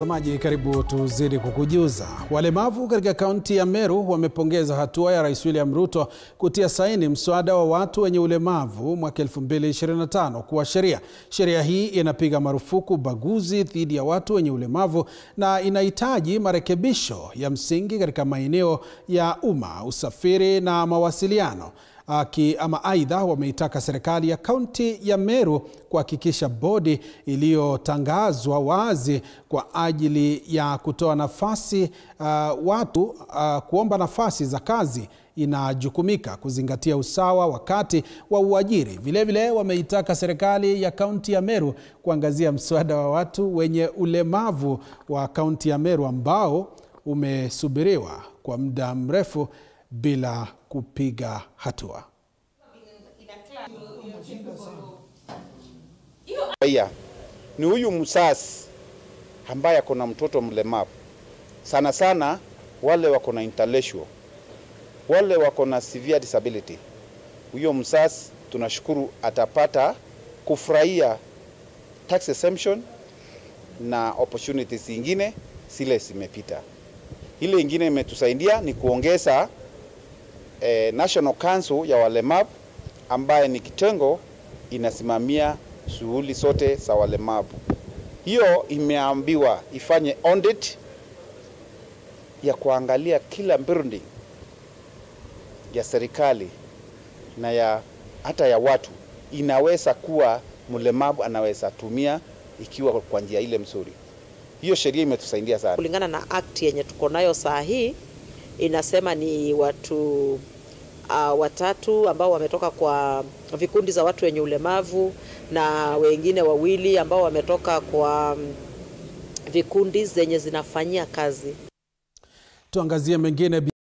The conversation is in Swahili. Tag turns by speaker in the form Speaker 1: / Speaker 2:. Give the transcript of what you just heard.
Speaker 1: Mtazamaji, karibu tuzidi kukujuza. Walemavu katika kaunti ya Meru wamepongeza hatua ya Rais William Ruto kutia saini mswada wa watu wenye ulemavu mwaka 2025 kuwa sheria. Sheria hii inapiga marufuku ubaguzi dhidi ya watu wenye ulemavu na inahitaji marekebisho ya msingi katika maeneo ya umma, usafiri na mawasiliano. Aidha, wameitaka serikali ya kaunti ya Meru kuhakikisha bodi iliyotangazwa wazi kwa ajili ya kutoa nafasi watu kuomba nafasi za kazi inajukumika kuzingatia usawa wakati wa uajiri. Vilevile wameitaka serikali ya kaunti ya Meru kuangazia mswada wa watu wenye ulemavu wa kaunti ya Meru ambao umesubiriwa kwa muda mrefu bila kupiga hatua.
Speaker 2: Ni huyu msasi ambaye ako na mtoto mlemavu. Sana sana wale wako na intellectual, wale wako na severe disability. Huyo msasi tunashukuru atapata kufurahia tax exemption na opportunities zingine zile zimepita. Ile ingine imetusaidia ni kuongeza National Council ya walemavu ambaye ni kitengo inasimamia shughuli zote za walemavu. Hiyo imeambiwa ifanye audit ya kuangalia kila building ya serikali na hata ya watu inaweza kuwa mlemavu anaweza tumia ikiwa kwa njia ile mzuri. Hiyo sheria imetusaidia sana.
Speaker 3: Kulingana na act yenye tuko nayo saa hii inasema ni watu watatu ambao wametoka kwa vikundi za watu wenye ulemavu na wengine wawili ambao wametoka kwa vikundi zenye zinafanyia kazi.
Speaker 1: Tuangazie mengine.